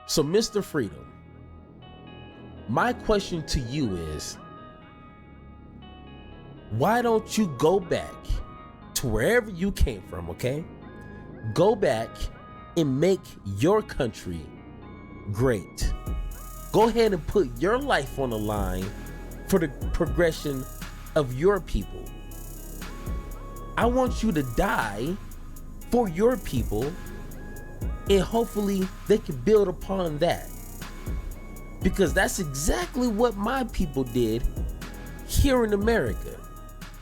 So, Mr. Freedom, my question to you is, why don't you go back to wherever you came from, okay? Go back and make your country great. Go ahead and put your life on the line for the progression of your people. I want you to die for your people, and hopefully they can build upon that. Because that's exactly what my people did here in America.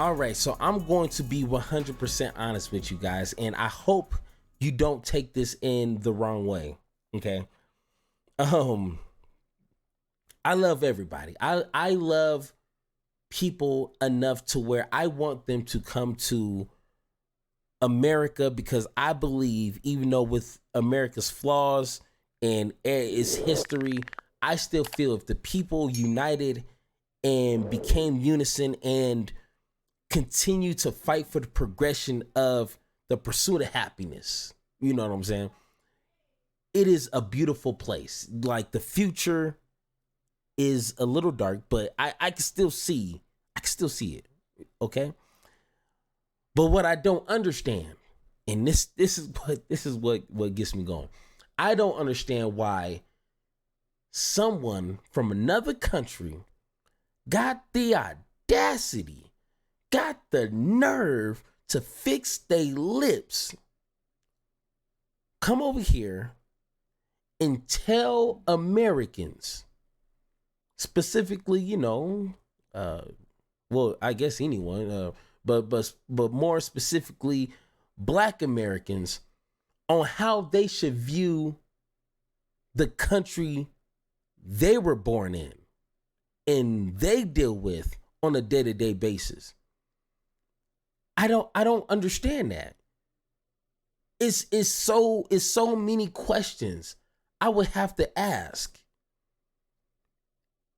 All right, so I'm going to be 100% honest with you guys, and I hope you don't take this in the wrong way, okay? I love everybody. I love people enough to where I want them to come to America, because I believe, even though with America's flaws and its history, I still feel if the people united and became unison and continue to fight for the progression of the pursuit of happiness, you know what I'm saying? It is a beautiful place. Like, the future is a little dark, but I can still see it. Okay. But what I don't understand, and this is what gets me going. I don't understand why someone from another country got the audacity, got the nerve to fix their lips, come over here and tell Americans, specifically, well, I guess anyone, but more specifically Black Americans, on how they should view the country they were born in and they deal with on a day-to-day basis. I don't understand that. It's so many questions I would have to ask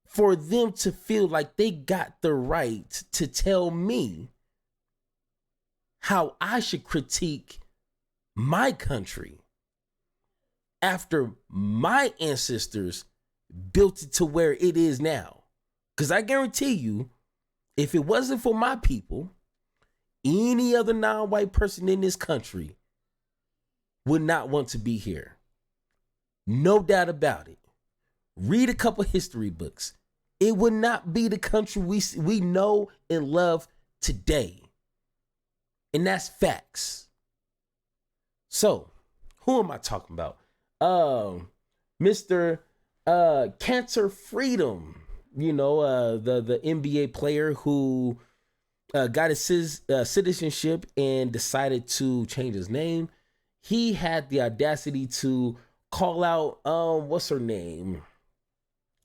for them to feel like they got the right to tell me how I should critique my country after my ancestors built it to where it is now. Because I guarantee you, if it wasn't for my people, any other non-white person in this country would not want to be here. No doubt about it. Read a couple history books. It would not be the country we know and love today. And that's facts. So, who am I talking about? Mr. Kanter Freedom, the NBA player who got his citizenship and decided to change his name. He had the audacity to call out, what's her name?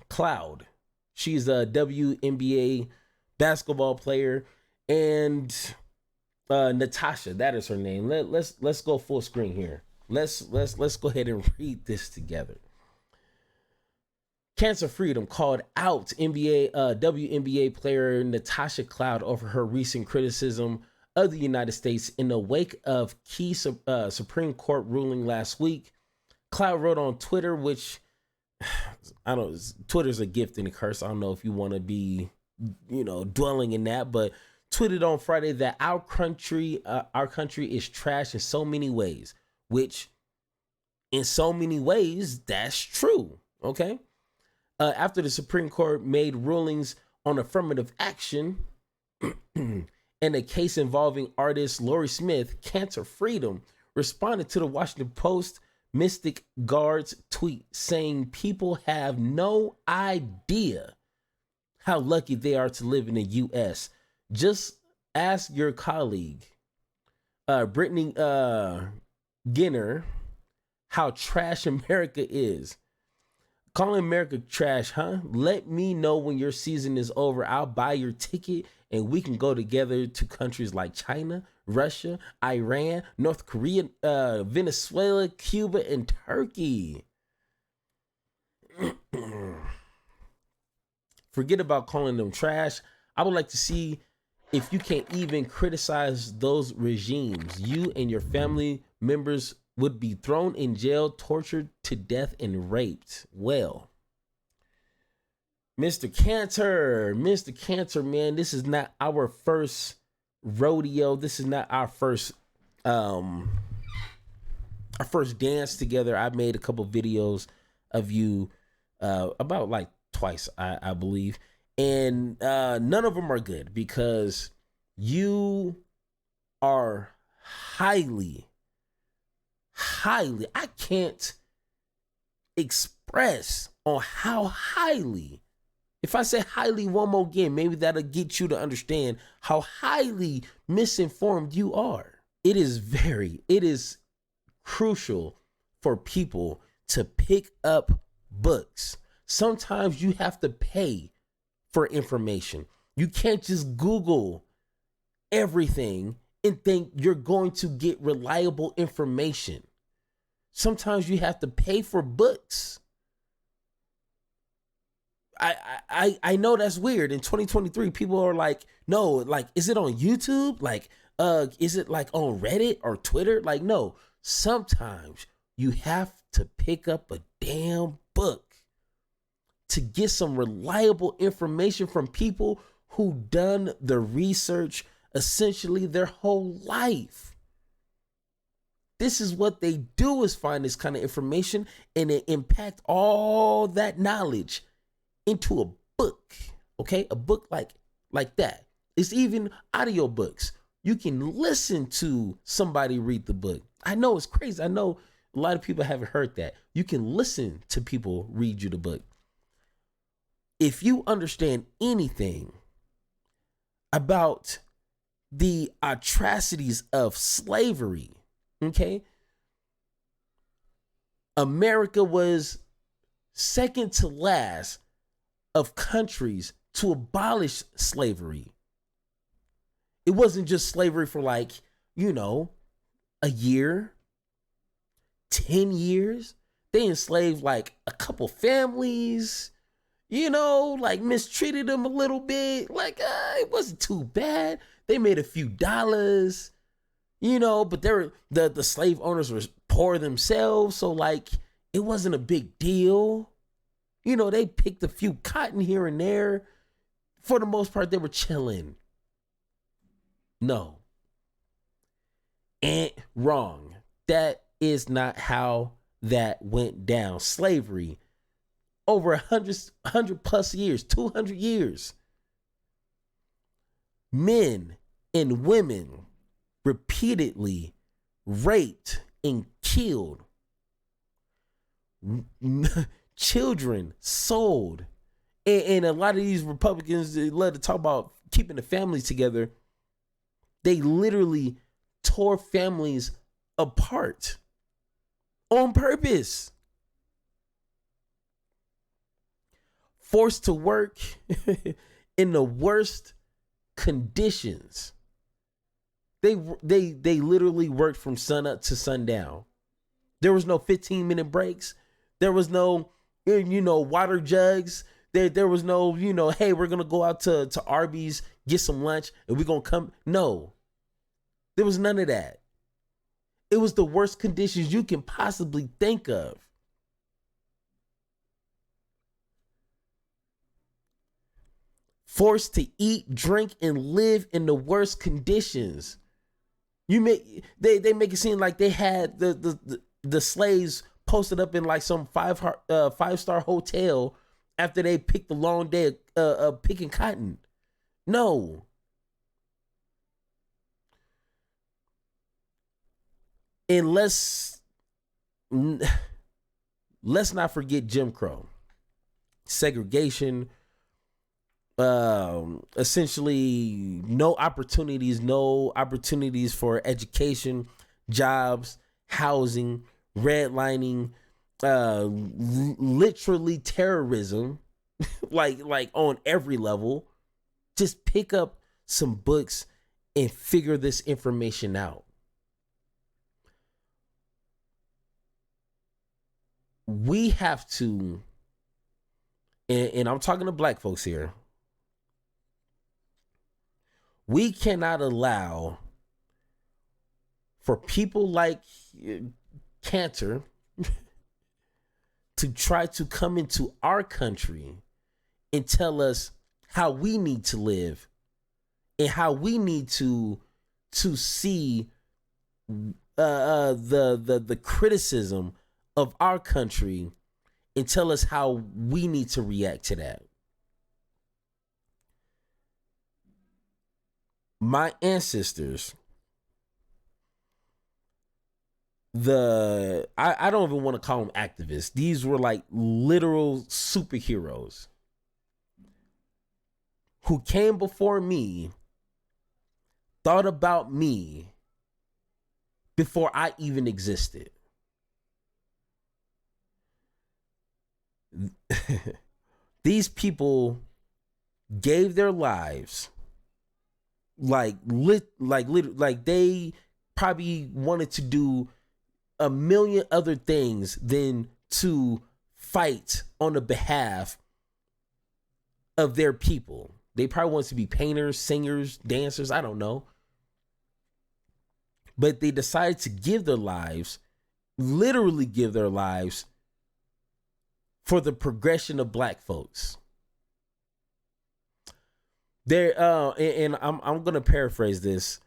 Cloud. She's a WNBA basketball player, and Natasha, that is her name. Let's go full screen here. Let's go ahead and read this together. Kanter Freedom called out WNBA player Natasha Cloud over her recent criticism of the United States in the wake of key Supreme Court ruling last week. Cloud wrote on Twitter, which I don't. Twitter's a gift and a curse. I don't know if you want to be, dwelling in that, but tweeted on Friday that our country is trash in so many ways, which in so many ways, that's true. Okay. After the Supreme Court made rulings on affirmative action in a case involving artist Lori Smith, Kanter Freedom responded to the Washington Post Mystic Guard's tweet saying people have no idea how lucky they are to live in the U.S. Just ask your colleague, Brittany Ginner, how trash America is. Calling America trash, huh? Let me know when your season is over. I'll buy your ticket and we can go together to countries like China, Russia, Iran, North Korea, Venezuela, Cuba, and Turkey. Forget about calling them trash. I would like to see if you can't even criticize those regimes. You and your family members would be thrown in jail, tortured to death, and raped. Well, Mr. Kanter, man, this is not our first rodeo. This is not our first dance together. I made a couple videos of you about like twice, I believe, and none of them are good because you are highly, I can't express on how highly. If I say highly one more again, maybe that'll get you to understand how highly misinformed you are. It is crucial for people to pick up books. Sometimes you have to pay for information. You can't just Google everything and think you're going to get reliable information. Sometimes you have to pay for books. I know that's weird. In 2023, people are like, no, like, is it on YouTube? Like, is it like on Reddit or Twitter? Like, no. Sometimes you have to pick up a damn book to get some reliable information from people who done the research essentially their whole life. This is what they do, is find this kind of information and then impact all that knowledge into a book. Okay, a book like that. It's even audio books. You can listen to somebody read the book. I know it's crazy. I know a lot of people haven't heard that. You can listen to people read you the book. If you understand anything about the atrocities of slavery, okay, America was second to last of countries to abolish slavery. It wasn't just slavery for like, a year, 10 years. They enslaved like a couple families, like mistreated them a little bit. Like, it wasn't too bad. They made a few dollars, but the slave owners were poor themselves. So like, it wasn't a big deal. They picked a few cotton here and there. For the most part, they were chilling. No. And wrong. That is not how that went down. Slavery, over 100 plus years, 200 years. Men and women repeatedly raped and killed. Children sold. And a lot of these Republicans, they love to talk about keeping the families together. They literally tore families apart on purpose. Forced to work in the worst conditions. They literally worked from sun up to sundown. There was no 15-minute breaks. There was no, water jugs. There was no, hey, we're going to go out to Arby's, get some lunch, and we're going to come. No, there was none of that. It was the worst conditions you can possibly think of. Forced to eat, drink, and live in the worst conditions. They make it seem like they had the slaves posted up in like some five-star hotel after they picked the long day of picking cotton. No. And let's not forget Jim Crow. Segregation, essentially no opportunities for education, jobs, housing, redlining, literally terrorism, like on every level. Just pick up some books and figure this information out. We have to, and I'm talking to black folks here, we cannot allow for people like Kanter to try to come into our country and tell us how we need to live and how we need to see the criticism of our country and tell us how we need to react to that. My ancestors, I don't even want to call them activists. These were like literal superheroes who came before me, thought about me before I even existed. These people gave their lives like they probably wanted to do a million other things than to fight on the behalf of their people. They probably wanted to be painters, singers, dancers, I don't know. But they decided to give their lives, literally give their lives, for the progression of black folks. There, and I'm gonna paraphrase this.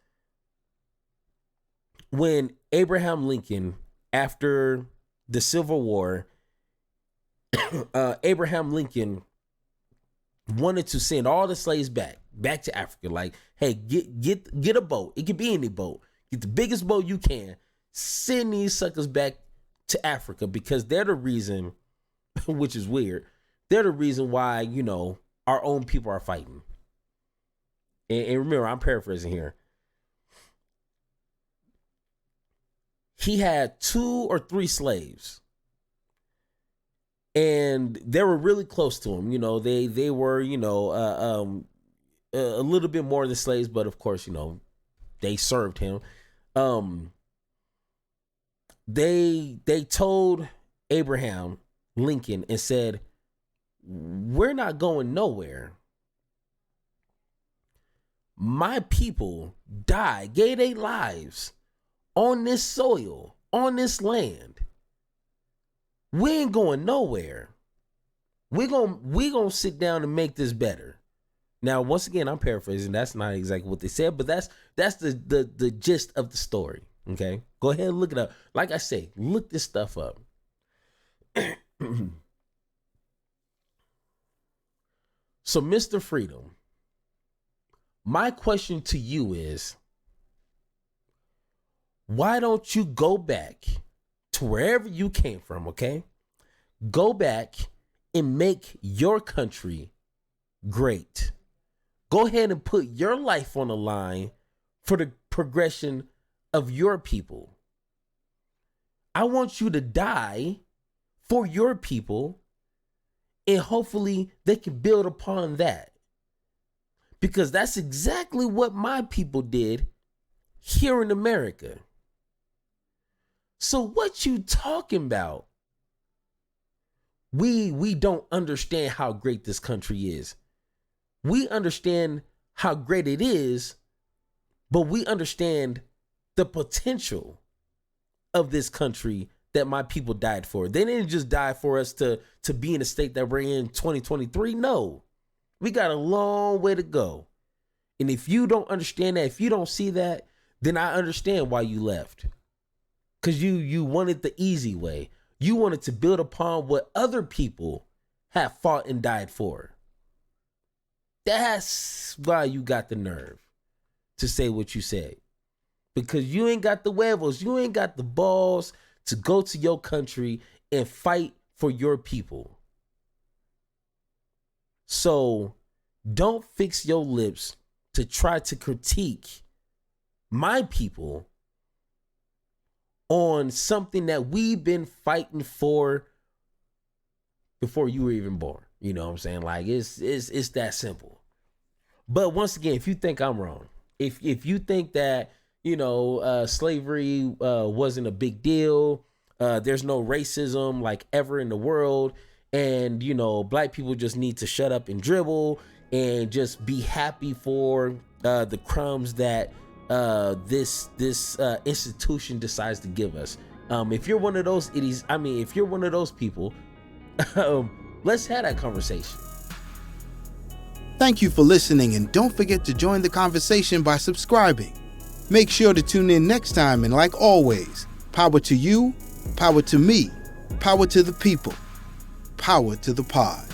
When Abraham Lincoln, after the Civil War, Abraham Lincoln wanted to send all the slaves back to Africa. Like, hey, get a boat. It could be any boat. Get the biggest boat you can. Send these suckers back to Africa because they're the reason, which is weird, they're the reason why, you know, our own people are fighting. And remember, I'm paraphrasing here. He had 2 or 3 slaves. And they were really close to him. You know, they were, you know, a little bit more than slaves, but of course, you know, they served him. They told Abraham Lincoln and said, we're not going nowhere. My people died, gave their lives on this soil, on this land. We ain't going nowhere. We gonna sit down and make this better. Now, once again, I'm paraphrasing. That's not exactly what they said, but that's the gist of the story. Okay, go ahead and look it up. Like I say, look this stuff up. So, Mr. Freedom, my question to you is, why don't you go back to wherever you came from, okay? Go back and make your country great. Go ahead and put your life on the line for the progression of your people. I want you to die for your people, and hopefully they can build upon that. Because that's exactly what my people did here in America. So what you talking about? We don't understand how great this country is. We understand how great it is, but we understand the potential of this country that my people died for. They didn't just die for us to be in the state that we're in 2023. No, we got a long way to go. And if you don't understand that, if you don't see that, then I understand why you left. Because you wanted the easy way. You wanted to build upon what other people have fought and died for. That's why you got the nerve to say what you said. Because you ain't got the huevos, you ain't got the balls to go to your country and fight for your people. So don't fix your lips to try to critique my people on something that we've been fighting for before you were even born. You know what I'm saying? Like, it's that simple. But once again, if you think I'm wrong, if you think that, you know, slavery wasn't a big deal, there's no racism like ever in the world, and, you know, black people just need to shut up and dribble and just be happy for the crumbs that this institution decides to give us. If you're one of those idiots, if you're one of those people, let's have that conversation. Thank you for listening, and don't forget to join the conversation by subscribing. Make sure to tune in next time, and like always, power to you, power to me, power to the people, power to the pod.